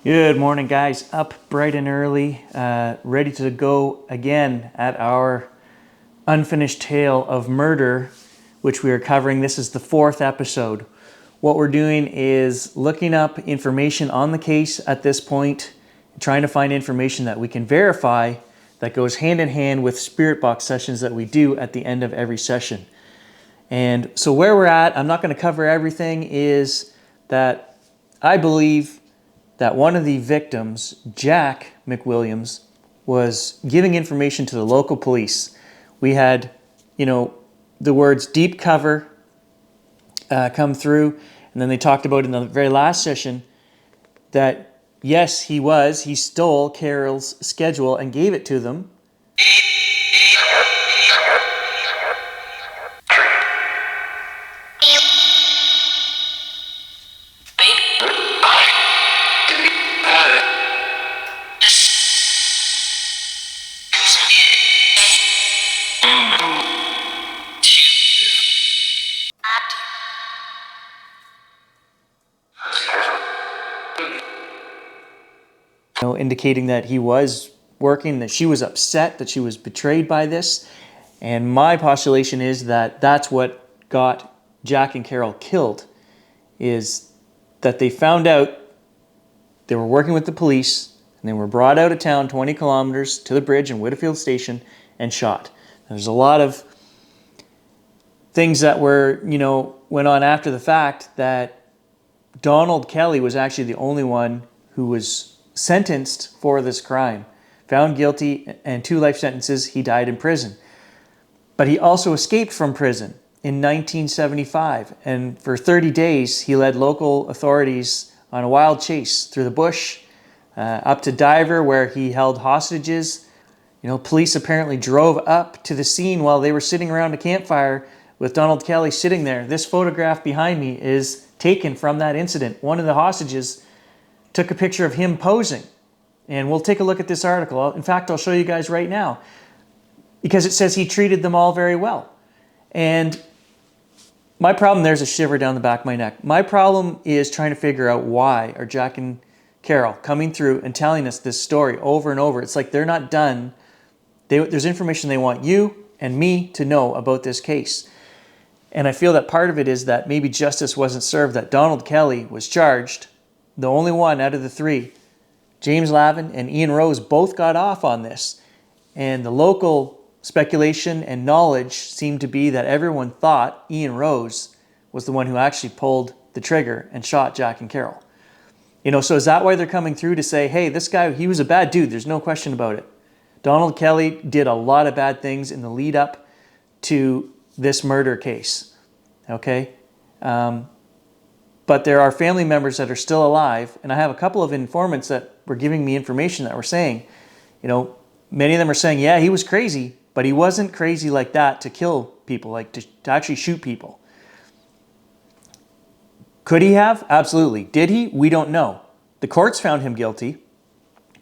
Good morning, guys. Up bright and early, ready to go again at our unfinished tale of murder, which we are covering. This is the 4th episode. What we're doing is looking up information on the case at this point, trying to find information that we can verify that goes hand in hand with spirit box sessions that we do at the end of every session. And so where we're at, I'm not going to cover everything, is that I believe that one of the victims, Jack MacWilliams, was giving information to the local police. We had, the words deep cover come through, and then they talked about in the very last session that yes, he stole Carole's schedule and gave it to them. Indicating that he was working, that she was upset, that she was betrayed by this. And my postulation is that that's what got Jack and Carole killed, is that they found out they were working with the police and they were brought out of town 20 kilometers to the bridge in Whitfield Station and shot. There's a lot of things that were, went on after the fact, that Donald Kelly was actually the only one who was sentenced for this crime, found guilty, and 2 life sentences. He died in prison. But he also escaped from prison in 1975, and for 30 days he led local authorities on a wild chase through the bush, up to Diver, where he held hostages. Police apparently drove up to the scene while they were sitting around a campfire with Donald Kelly sitting there. This photograph behind me is taken from that incident. One of the hostages took a picture of him posing. And we'll take a look at this article. In fact, I'll show you guys right now, because it says he treated them all very well. And my problem, there's a shiver down the back of my neck. My problem is trying to figure out why are Jack and Carole coming through and telling us this story over and over. It's like they're not done. There's information they want you and me to know about this case. And I feel that part of it is that maybe justice wasn't served, that Donald Kelly was charged, the only one out of the 3. James Lavin and Ian Rose both got off on this. And the local speculation and knowledge seemed to be that everyone thought Ian Rose was the one who actually pulled the trigger and shot Jack and Carole. So is that why they're coming through to say, hey, this guy, he was a bad dude, there's no question about it. Donald Kelly did a lot of bad things in the lead up to this murder case, okay? But there are family members that are still alive, and I have a couple of informants that were giving me information that were saying, many of them are saying, yeah, he was crazy, but he wasn't crazy like that to kill people, like to actually shoot people. Could he have? Absolutely. Did he? We don't know. The courts found him guilty,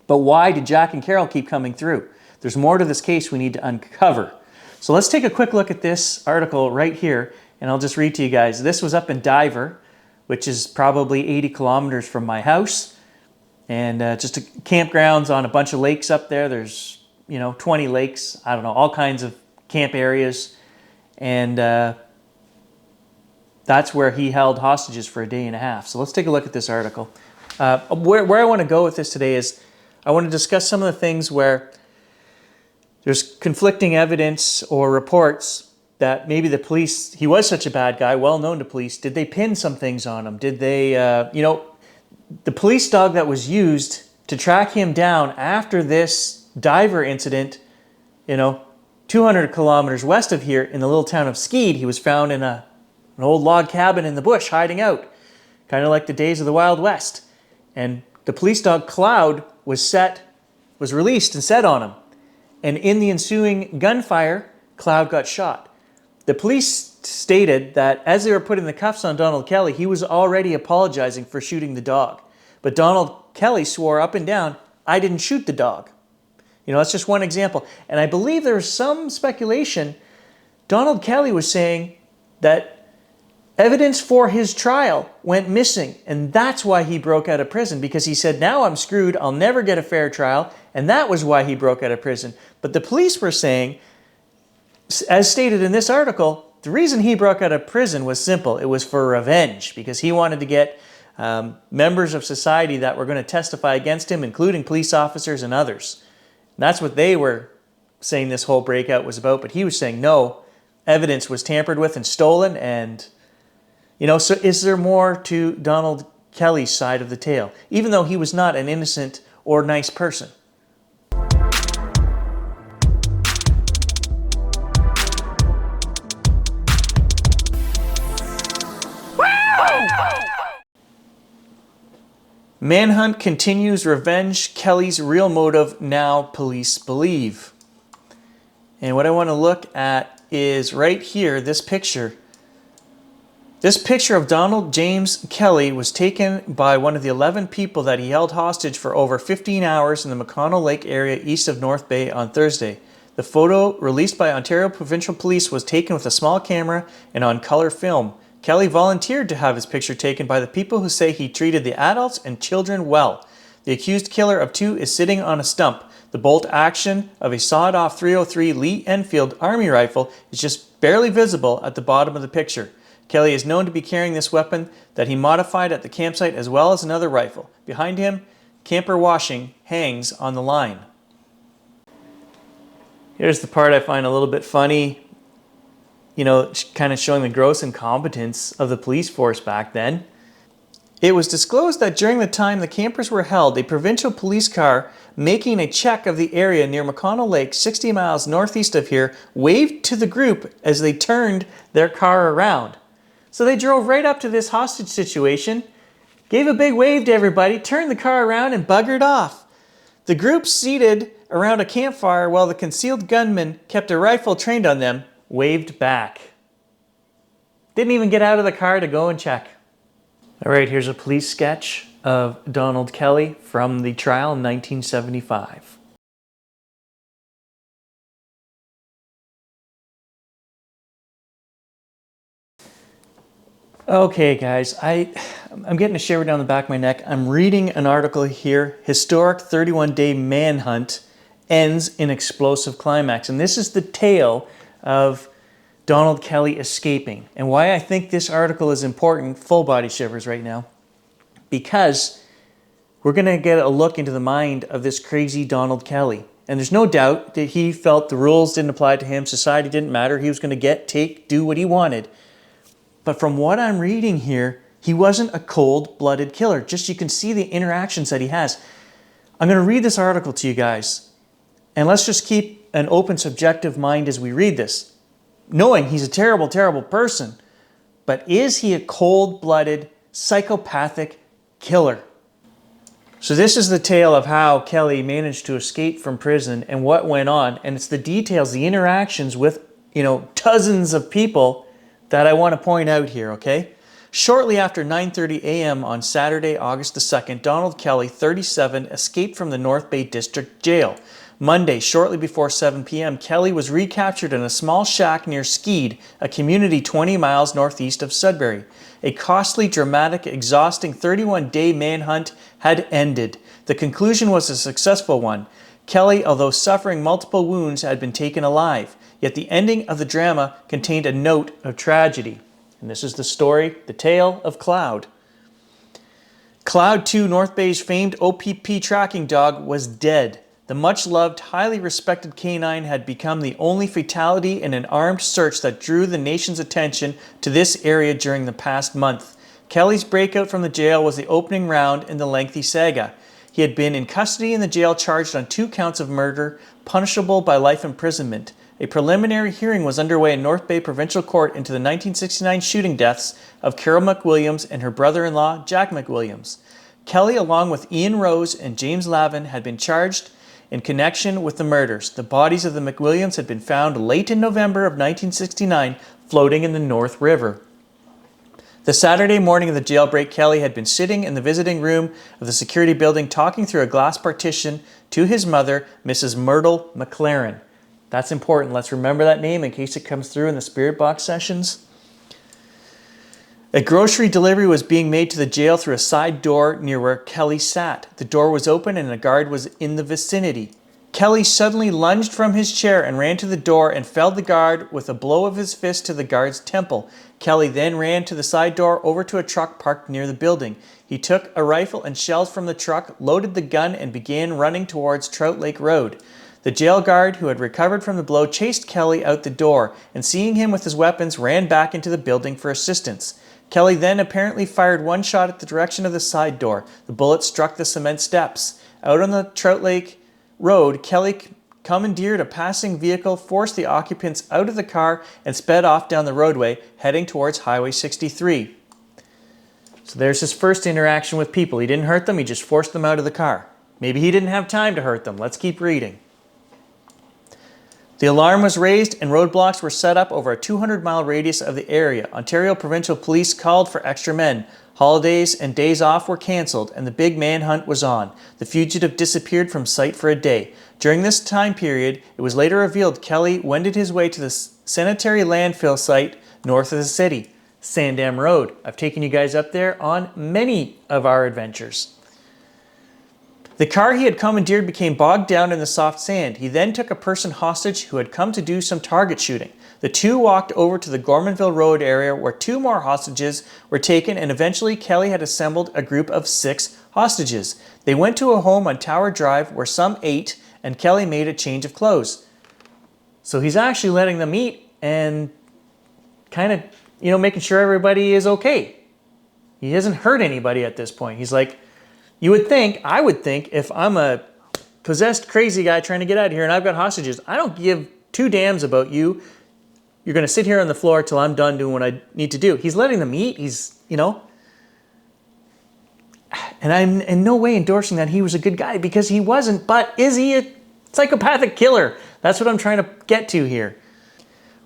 but why did Jack and Carole keep coming through? There's more to this case we need to uncover. So let's take a quick look at this article right here, and I'll just read to you guys. This was up in Diver, which is probably 80 kilometers from my house, and just campgrounds on a bunch of lakes up there. There's 20 lakes, I don't know, all kinds of camp areas, and that's where he held hostages for a day and a half. So let's take a look at this article. Where I want to go with this today is I want to discuss some of the things where there's conflicting evidence or reports that maybe the police, he was such a bad guy, well known to police, did they pin some things on him? Did they, the police dog that was used to track him down after this Diver incident, 200 kilometers west of here in the little town of Skeed, he was found in an old log cabin in the bush hiding out, kind of like the days of the Wild West. And the police dog Cloud was released and set on him. And in the ensuing gunfire, Cloud got shot. The police stated that as they were putting the cuffs on Donald Kelly, he was already apologizing for shooting the dog. But Donald Kelly swore up and down, I didn't shoot the dog. That's just one example. And I believe there was some speculation. Donald Kelly was saying that Evidence for his trial went missing, and that's why he broke out of prison, because he said, now I'm screwed, I'll never get a fair trial, and that was why he broke out of prison. But the police were saying, as stated in this article, the reason he broke out of prison was simple. It was for revenge, because he wanted to get members of society that were going to testify against him, including police officers and others. And that's what they were saying this whole breakout was about, but he was saying, no, evidence was tampered with and stolen, and so is there more to Donald Kelly's side of the tale, even though he was not an innocent or nice person? Manhunt continues, revenge, Kelly's real motive, now police believe. And what I want to look at is right here, this picture. This picture of Donald James Kelly was taken by one of the 11 people that he held hostage for over 15 hours in the McConnell Lake area east of North Bay on Thursday. The photo, released by Ontario Provincial Police, was taken with a small camera and on color film. Kelly volunteered to have his picture taken by the people who say he treated the adults and children well. The accused killer of two is sitting on a stump. The bolt action of a sawed-off .303 Lee Enfield Army rifle is just barely visible at the bottom of the picture. Kelly is known to be carrying this weapon that he modified at the campsite, as well as another rifle. Behind him, camper washing hangs on the line. Here's the part I find a little bit funny, kind of showing the gross incompetence of the police force back then. It was disclosed that during the time the campers were held, a provincial police car making a check of the area near McConnell Lake, 60 miles northeast of here, waved to the group as they turned their car around. So they drove right up to this hostage situation, gave a big wave to everybody, turned the car around and buggered off. The group seated around a campfire while the concealed gunman kept a rifle trained on them, waved back. Didn't even get out of the car to go and check. All right, here's a police sketch of Donald Kelly from the trial in 1975. Okay, guys, I'm getting a shiver down the back of my neck. I'm reading an article here, Historic 31-Day Manhunt Ends in Explosive Climax. And this is the tale of Donald Kelly escaping. And why I think this article is important, full body shivers right now, because we're going to get a look into the mind of this crazy Donald Kelly. And there's no doubt that he felt the rules didn't apply to him, society didn't matter, he was going to do what he wanted. But from what I'm reading here, he wasn't a cold-blooded killer. Just you can see the interactions that he has. I'm going to read this article to you guys. And let's just keep an open, subjective mind as we read this, knowing he's a terrible, terrible person. But is he a cold-blooded, psychopathic killer? So this is the tale of how Kelly managed to escape from prison and what went on. And it's the details, the interactions with, dozens of people that I want to point out here, okay? Shortly after 9:30 a.m. on Saturday, August the 2nd, Donald Kelly, 37, escaped from the North Bay District Jail. Monday, shortly before 7 p.m., Kelly was recaptured in a small shack near Skeed, a community 20 miles northeast of Sudbury. A costly, dramatic, exhausting 31-day manhunt had ended. The conclusion was a successful one. Kelly, although suffering multiple wounds, had been taken alive. Yet the ending of the drama contained a note of tragedy. And this is the story, the tale of Cloud. Cloud 2, North Bay's famed OPP tracking dog, was dead. The much-loved, highly respected canine had become the only fatality in an armed search that drew the nation's attention to this area during the past month. Kelly's breakout from the jail was the opening round in the lengthy saga. He had been in custody in the jail charged on 2 counts of murder, punishable by life imprisonment. A preliminary hearing was underway in North Bay Provincial Court into the 1969 shooting deaths of Carole MacWilliams and her brother-in-law, Jack MacWilliams. Kelly, along with Ian Rose and James Lavin, had been charged in connection with the murders. The bodies of the MacWilliams had been found late in November of 1969, floating in the North River. The Saturday morning of the jailbreak, Kelly had been sitting in the visiting room of the security building talking through a glass partition to his mother, Mrs. Myrtle McLaren. That's important. Let's remember that name in case it comes through in the spirit box sessions. A grocery delivery was being made to the jail through a side door near where Kelly sat. The door was open and a guard was in the vicinity. Kelly suddenly lunged from his chair and ran to the door and felled the guard with a blow of his fist to the guard's temple. Kelly then ran to the side door over to a truck parked near the building. He took a rifle and shells from the truck, loaded the gun, and began running towards Trout Lake Road. The jail guard, who had recovered from the blow, chased Kelly out the door, and seeing him with his weapons, ran back into the building for assistance. Kelly then apparently fired one shot at the direction of the side door. The bullet struck the cement steps. Out on the Trout Lake Road, Kelly commandeered a passing vehicle, forced the occupants out of the car, and sped off down the roadway, heading towards Highway 63. So there's his first interaction with people. He didn't hurt them, he just forced them out of the car. Maybe he didn't have time to hurt them. Let's keep reading. The alarm was raised and roadblocks were set up over a 200-mile radius of the area. Ontario Provincial Police called for extra men. Holidays and days off were cancelled and the big manhunt was on. The fugitive disappeared from sight for a day. During this time period, it was later revealed Kelly wended his way to the sanitary landfill site north of the city, Sandam Road. I've taken you guys up there on many of our adventures. The car he had commandeered became bogged down in the soft sand. He then took a person hostage who had come to do some target shooting. The two walked over to the Gormanville Road area where two more hostages were taken, and eventually Kelly had assembled a group of 6 hostages. They went to a home on Tower Drive where some ate, and Kelly made a change of clothes. So he's actually letting them eat and kind of, making sure everybody is okay. He hasn't hurt anybody at this point. He's like, I would think, if I'm a possessed crazy guy trying to get out of here and I've got hostages, I don't give 2 damns about you. You're going to sit here on the floor till I'm done doing what I need to do. He's letting them eat. And I'm in no way endorsing that he was a good guy, because he wasn't, but is he a psychopathic killer? That's what I'm trying to get to here.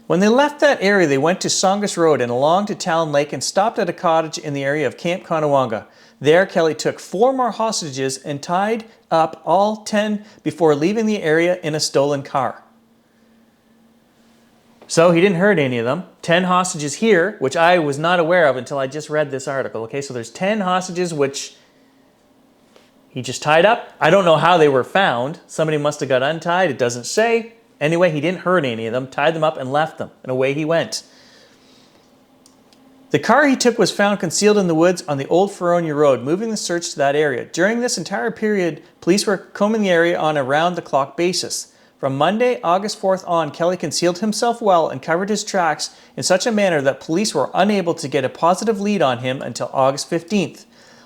When they left that area, they went to Songus Road and along to Talon Lake and stopped at a cottage in the area of Camp Conowanga. There, Kelly took 4 more hostages and tied up all 10 before leaving the area in a stolen car. So he didn't hurt any of them. 10 hostages here, which I was not aware of until I just read this article. Okay, so there's 10 hostages which he just tied up. I don't know how they were found. Somebody must have got untied. It doesn't say. Anyway, he didn't hurt any of them, tied them up and left them, and away he went. The car he took was found concealed in the woods on the Old Feronia Road, moving the search to that area. During this entire period, police were combing the area on a round-the-clock basis. From Monday, August 4th on, Kelly concealed himself well and covered his tracks in such a manner that police were unable to get a positive lead on him until August 15th.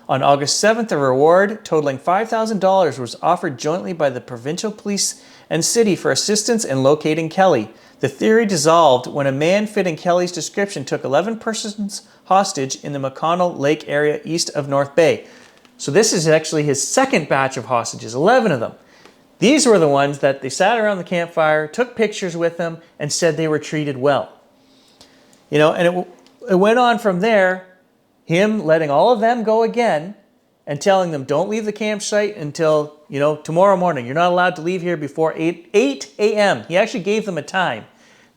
On August 7th, a reward totaling $5,000 was offered jointly by the provincial police and city for assistance in locating Kelly. The theory dissolved when a man fitting Kelly's description took 11 persons hostage in the McConnell Lake area east of North Bay. So this is actually his second batch of hostages, 11 of them. These were the ones that they sat around the campfire, took pictures with them, and said they were treated well. And it went on from there, him letting all of them go again and telling them, don't leave the campsite until, tomorrow morning. You're not allowed to leave here before 8 a.m. He actually gave them a time.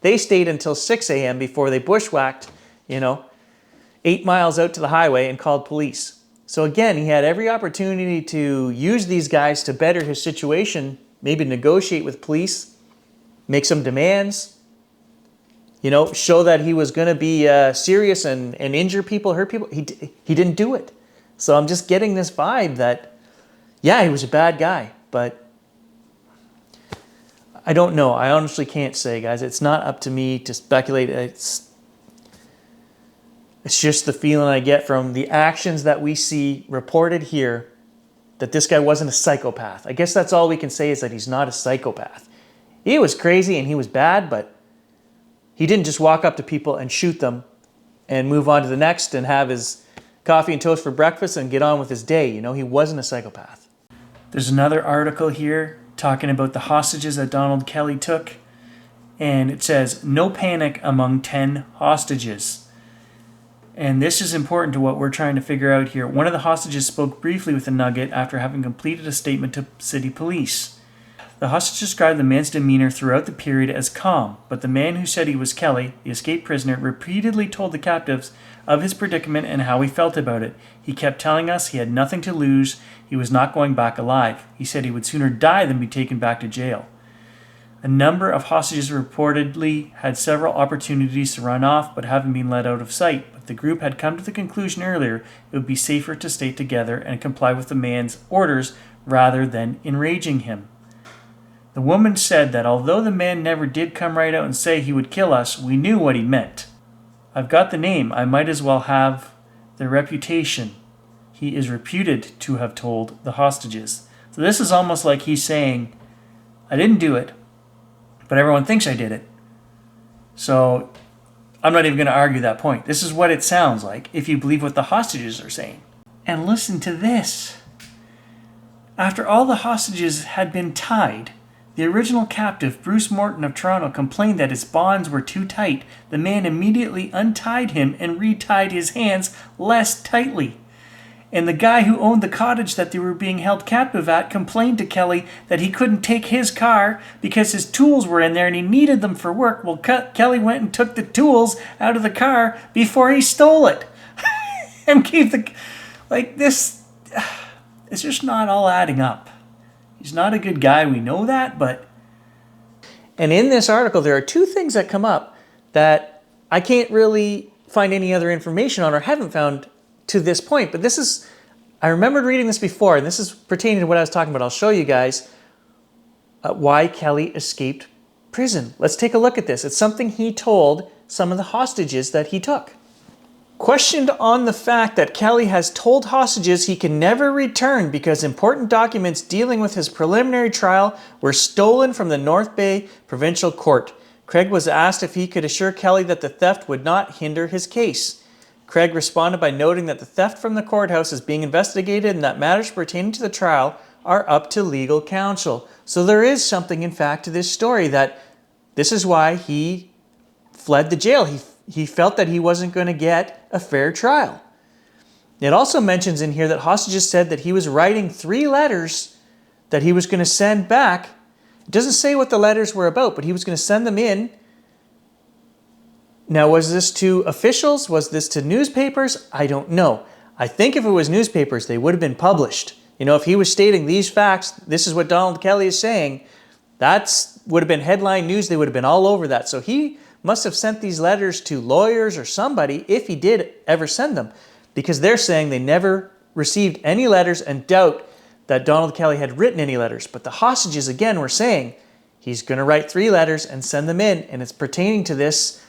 They stayed until 6 a.m. before they bushwhacked, 8 miles out to the highway and called police. So again, he had every opportunity to use these guys to better his situation, maybe negotiate with police, make some demands, show that he was going to be serious and injure people, hurt people. He didn't do it. So I'm just getting this vibe that, yeah, he was a bad guy, but I don't know. I honestly can't say, guys. It's not up to me to speculate. It's just the feeling I get from the actions that we see reported here, that this guy wasn't a psychopath. I guess that's all we can say, is that he's not a psychopath. He was crazy and he was bad, but he didn't just walk up to people and shoot them and move on to the next and have his coffee and toast for breakfast and get on with his day. He wasn't a psychopath. There's another article here talking about the hostages that Donald Kelly took, and it says, no panic among 10 hostages. And this is important to what we're trying to figure out here. One of the hostages spoke briefly with the Nugget after having completed a statement to city police. The hostage described the man's demeanor throughout the period as calm, but the man who said he was Kelly, the escaped prisoner, repeatedly told the captives of his predicament and how he felt about it. He kept telling us he had nothing to lose. He was not going back alive. He said he would sooner die than be taken back to jail. A number of hostages reportedly had several opportunities to run off but haven't been let out of sight. But the group had come to the conclusion earlier it would be safer to stay together and comply with the man's orders rather than enraging him. The woman said that although the man never did come right out and say he would kill us, we knew what he meant. I've got the name. I might as well have the reputation. He is reputed to have told the hostages. So this is almost like he's saying, I didn't do it, but everyone thinks I did it. So I'm not even going to argue that point. This is what it sounds like if you believe what the hostages are saying. And listen to this. After all the hostages had been tied, the original captive, Bruce Morton of Toronto, complained that his bonds were too tight. The man immediately untied him and retied his hands less tightly. And the guy who owned the cottage that they were being held captive at complained to Kelly that he couldn't take his car because his tools were in there and he needed them for work. Well, Kelly went and took the tools out of the car before he stole it. And keep the... Like this... It's just not all adding up. He's not a good guy, we know that, but... And in this article, there are two things that come up that I can't really find any other information on or haven't found to this point. But this is... I remembered reading this before, and this is pertaining to what I was talking about. I'll show you guys why Kelly escaped prison. Let's take a look at this. It's something he told some of the hostages that he took. Questioned on the fact that Kelly has told hostages he can never return because important documents dealing with his preliminary trial were stolen from the North Bay Provincial Court, Craig was asked if he could assure Kelly that the theft would not hinder his case. Craig responded by noting that the theft from the courthouse is being investigated and that matters pertaining to the trial are up to legal counsel. So there is something, in fact, to this story that this is why he fled the jail. He felt that he wasn't going to get a fair trial. It also mentions in here that hostages said that he was writing 3 letters that he was going to send back. It doesn't say what the letters were about, but he was going to send them in. Now, was this to officials? Was this to newspapers? I don't know. I think if it was newspapers, they would have been published. You know, if he was stating these facts, this is what Donald Kelly is saying, that would have been headline news. They would have been all over that. So he must have sent these letters to lawyers or somebody, if he did ever send them, because they're saying they never received any letters and doubt that Donald Kelly had written any letters. But the hostages, again, were saying he's going to write 3 letters and send them in, and it's pertaining to this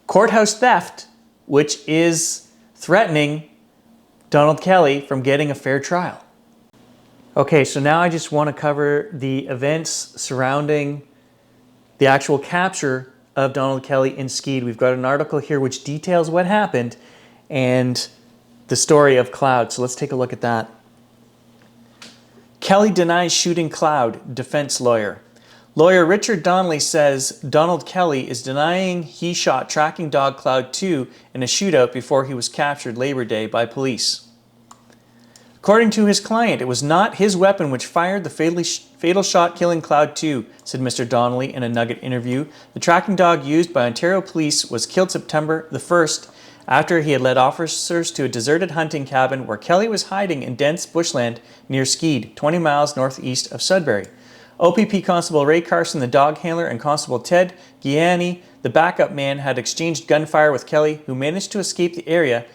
courthouse theft, which is threatening Donald Kelly from getting a fair trial. Okay, so now I just want to cover the events surrounding the actual capture of Donald Kelly in Skeed. We've got an article here which details what happened and the story of Cloud. So let's take a look at that. Kelly denies shooting Cloud, defense lawyer. Lawyer Richard Donnelly says Donald Kelly is denying he shot tracking dog Cloud 2 in a shootout before he was captured Labor Day by police. According to his client, it was not his weapon which fired the fatal shot killing Cloud 2, said Mr. Donnelly in a Nugget interview. The tracking dog used by Ontario police was killed September the 1st after he had led officers to a deserted hunting cabin where Kelly was hiding in dense bushland near Skeed, 20 miles northeast of Sudbury. OPP Constable Ray Carson, the dog handler, and Constable Ted Gianni, the backup man, had exchanged gunfire with Kelly, who managed to escape the area,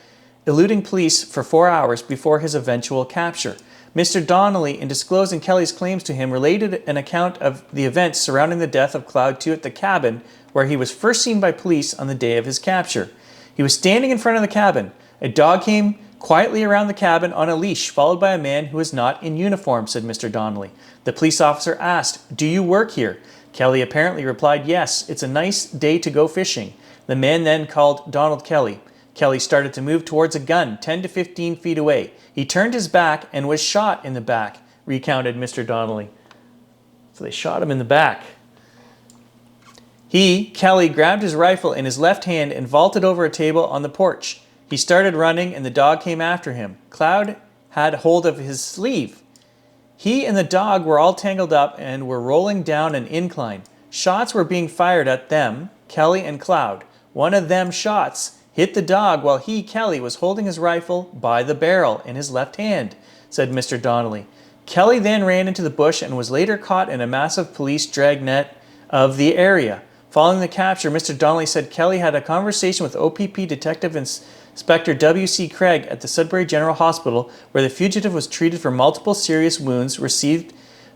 eluding police for 4 hours before his eventual capture. Mr. Donnelly, in disclosing Kelly's claims to him, related an account of the events surrounding the death of Cloud 2 at the cabin where he was first seen by police on the day of his capture. He was standing in front of the cabin. A dog came quietly around the cabin on a leash, followed by a man who was not in uniform, said Mr. Donnelly. The police officer asked, "Do you work here?" Kelly apparently replied, "Yes, it's a nice day to go fishing." The man then called Donald Kelly. Kelly started to move towards a gun 10 to 15 feet away. He turned his back and was shot in the back, recounted Mr. Donnelly. So they shot him in the back. Kelly, grabbed his rifle in his left hand and vaulted over a table on the porch. He started running and the dog came after him. Cloud had hold of his sleeve. He and the dog were all tangled up and were rolling down an incline. Shots were being fired at them, Kelly and Cloud. One of them shots hit the dog while he, Kelly, was holding his rifle by the barrel in his left hand, said Mr. Donnelly. Kelly then ran into the bush and was later caught in a massive police dragnet of the area. Following the capture, Mr. Donnelly said Kelly had a conversation with OPP Detective Inspector W.C. Craig at the Sudbury General Hospital, where the fugitive was treated for multiple serious wounds received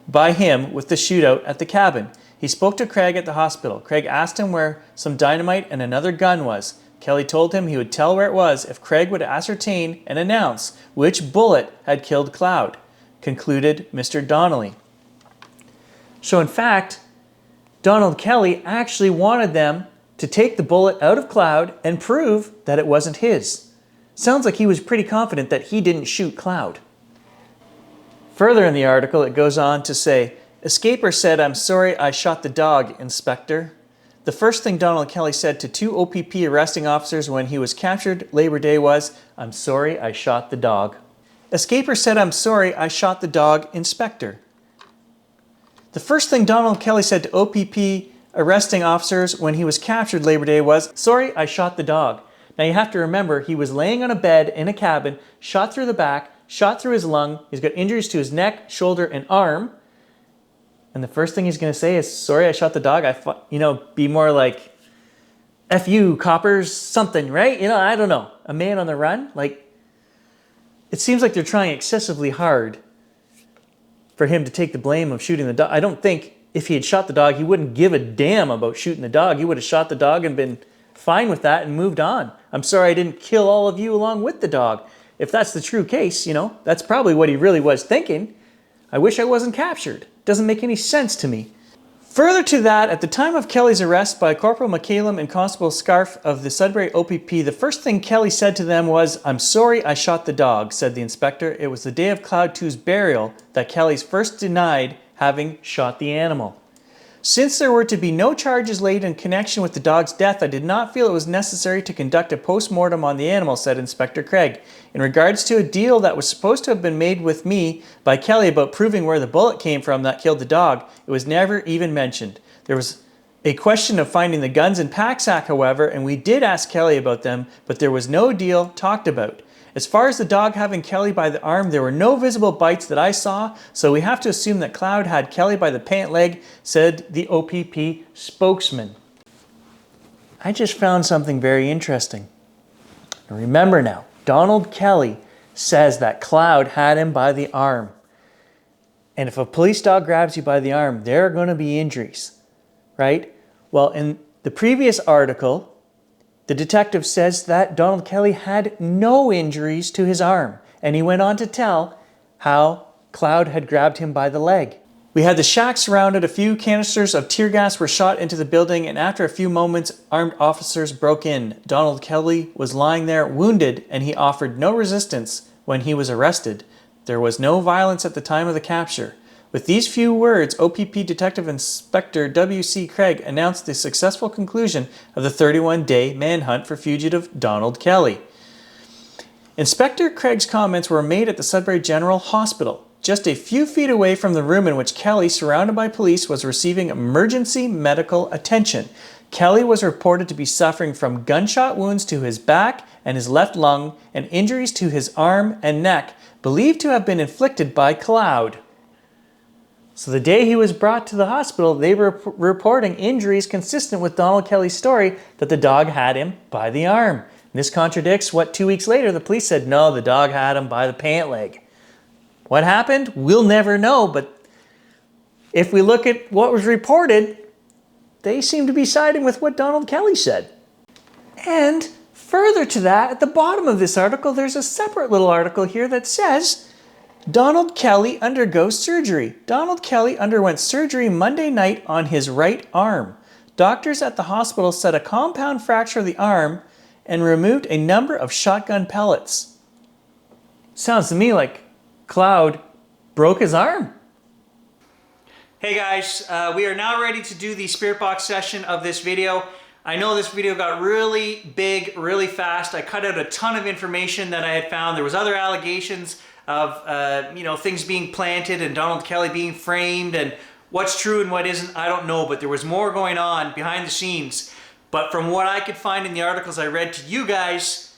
by him with the shootout at the cabin. He spoke to Craig at the hospital. Craig asked him where some dynamite and another gun was. Kelly told him he would tell where it was if Craig would ascertain and announce which bullet had killed Cloud, concluded Mr. Donnelly. So in fact, Donald Kelly actually wanted them to take the bullet out of Cloud and prove that it wasn't his. Sounds like he was pretty confident that he didn't shoot Cloud. Further in the article, it goes on to say, "Escaper said, 'I'm sorry I shot the dog, Inspector.' The first thing Donald Kelly said to two OPP arresting officers when he was captured Labor Day was, 'I'm sorry I shot the dog.' Escaper said, 'I'm sorry I shot the dog, Inspector.' The first thing Donald Kelly said to OPP arresting officers when he was captured Labor Day was, 'Sorry, I shot the dog.' Now you have to remember, he was laying on a bed in a cabin, shot through the back, shot through his lung. He's got injuries to his neck, shoulder, and arm. And the first thing he's going to say is, 'Sorry, I shot the dog.' Be more like, 'F you, coppers,' something, right? I don't know. A man on the run? It seems like they're trying excessively hard for him to take the blame of shooting the dog. I don't think if he had shot the dog, he wouldn't give a damn about shooting the dog. He would have shot the dog and been fine with that and moved on. 'I'm sorry I didn't kill all of you along with the dog.' If that's the true case, that's probably what he really was thinking. I wish I wasn't captured. Doesn't make any sense to me. Further to that, at the time of Kelly's arrest by Corporal MacWilliam and Constable Scarf of the Sudbury OPP, the first thing Kelly said to them was, 'I'm sorry I shot the dog,' said the inspector. It was the day of Cloud 2's burial that Kelly's first denied having shot the animal. 'Since there were to be no charges laid in connection with the dog's death, I did not feel it was necessary to conduct a post-mortem on the animal,' said Inspector Craig. In regards to a deal that was supposed to have been made with me by Kelly about proving where the bullet came from that killed the dog, it was never even mentioned. There was a question of finding the guns and pack sack, however, and we did ask Kelly about them, but there was no deal talked about. As far as the dog having Kelly by the arm, there were no visible bites that I saw, so we have to assume that Cloud had Kelly by the pant leg," said the OPP spokesman. I just found something very interesting. Remember now, Donald Kelly says that Cloud had him by the arm. And if a police dog grabs you by the arm, there are going to be injuries, right? Well, in the previous article, the detective says that Donald Kelly had no injuries to his arm. And he went on to tell how Cloud had grabbed him by the leg. We had the shack surrounded. A few canisters of tear gas were shot into the building, and after a few moments, armed officers broke in. Donald Kelly was lying there wounded, and he offered no resistance when he was arrested. There was no violence at the time of the capture. With these few words, OPP Detective Inspector W.C. Craig announced the successful conclusion of the 31-day manhunt for fugitive Donald Kelly. Inspector Craig's comments were made at the Sudbury General Hospital, just a few feet away from the room in which Kelly, surrounded by police, was receiving emergency medical attention. Kelly was reported to be suffering from gunshot wounds to his back and his left lung and injuries to his arm and neck, believed to have been inflicted by Cloud. So the day he was brought to the hospital, they were reporting injuries consistent with Donald Kelly's story that the dog had him by the arm. And this contradicts what 2 weeks later the police said, no, the dog had him by the pant leg. What happened? We'll never know, but if we look at what was reported, they seem to be siding with what Donald Kelly said. And further to that, at the bottom of this article, there's a separate little article here that says, Donald Kelly undergoes surgery. Donald Kelly underwent surgery Monday night on his right arm. Doctors at the hospital said a compound fracture of the arm and removed a number of shotgun pellets. Sounds to me like Cloud broke his arm. Hey guys, we are now ready to do the spirit box session of this video. I know this video got really big, really fast. I cut out a ton of information that I had found. There was other allegations of things being planted and Donald Kelly being framed, and what's true and what isn't, I don't know, but there was more going on behind the scenes. But from what I could find in the articles I read to you guys,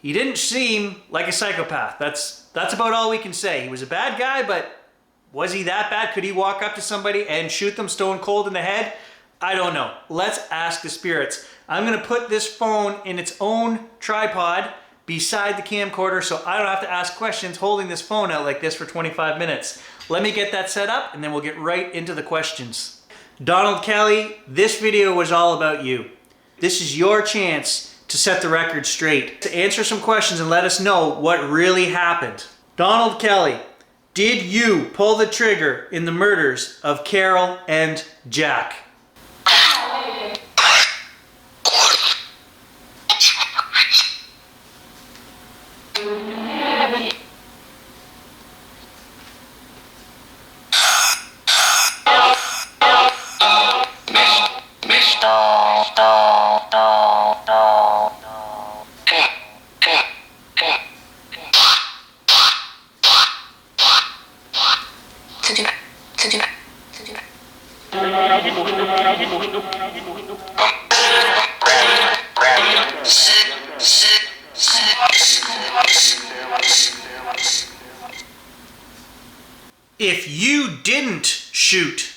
he didn't seem like a psychopath. That's about all we can say. He was a bad guy, but was he that bad? Could he walk up to somebody and shoot them stone cold in the head? I don't know. Let's ask the spirits. I'm going to put this phone in its own tripod beside the camcorder so I don't have to ask questions holding this phone out like this for 25 minutes. Let me get that set up and then we'll get right into the questions. Donald Kelly, this video was all about you. This is your chance to set the record straight, to answer some questions and let us know what really happened. Donald Kelly, did you pull the trigger in the murders of Carole and Jack? If you didn't shoot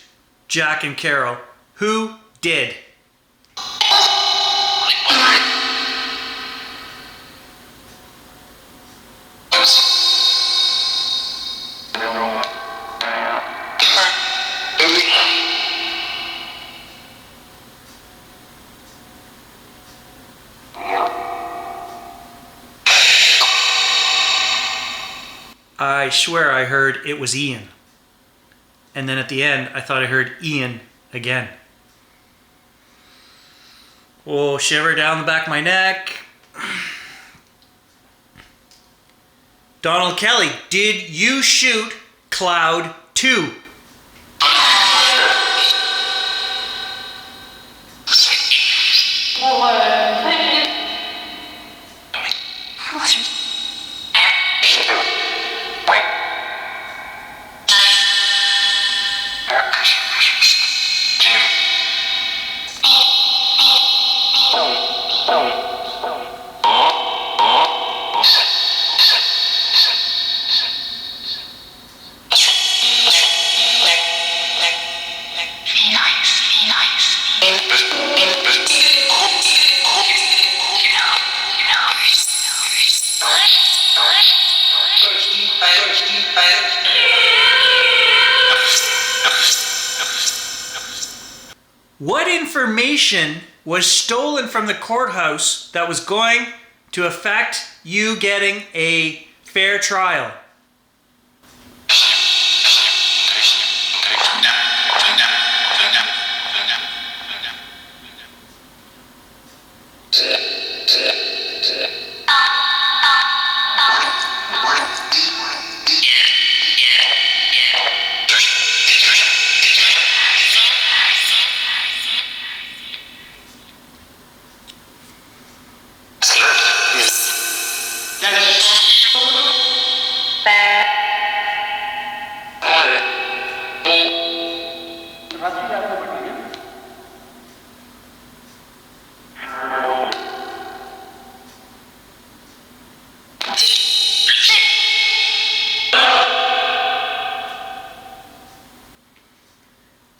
Jack and Carole, who did? I swear I heard it was Ian. And then at the end, I thought I heard Ian again. Oh, shiver down the back of my neck. Donald Kelly, did you shoot Cloud 2? What information was stolen from the courthouse that was going to affect you getting a fair trial?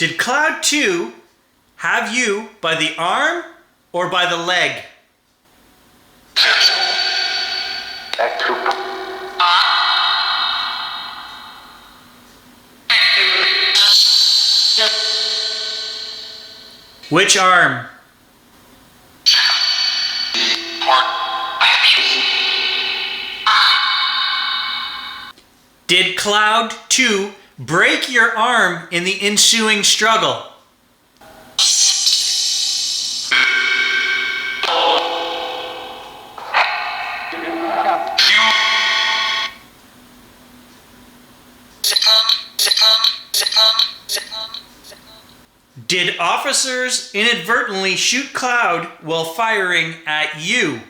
Did Cloud 2 have you by the arm or by the leg? Which arm? Did Cloud 2 break your arm in the ensuing struggle? Did officers inadvertently shoot Cloud while firing at you?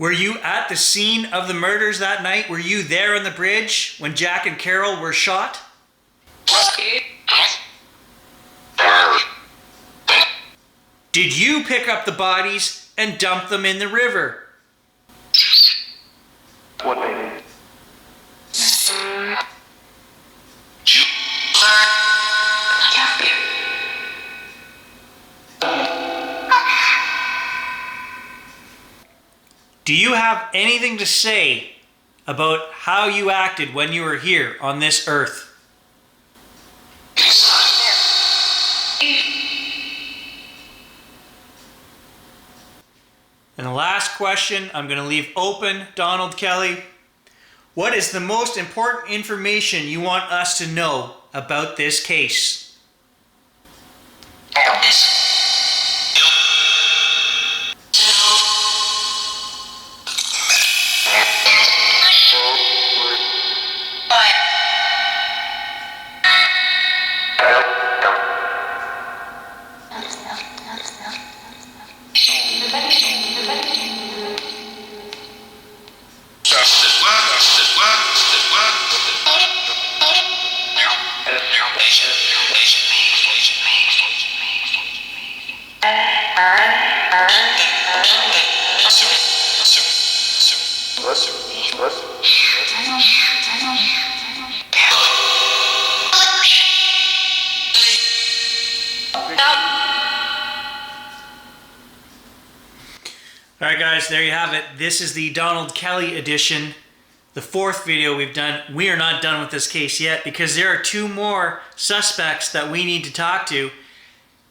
Were you at the scene of the murders that night? Were you there on the bridge when Jack and Carole were shot? Did you pick up the bodies and dump them in the river? What baby? Do you have anything to say about how you acted when you were here on this earth? And the last question I'm going to leave open, Donald Kelly. What is the most important information you want us to know about this case? Alright guys, there you have it. This is the Donald Kelly edition. The fourth video we've done. We are not done with this case yet because there are two more suspects that we need to talk to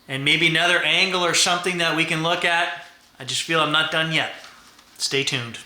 and maybe another angle or something that we can look at. I just feel I'm not done yet. Stay tuned.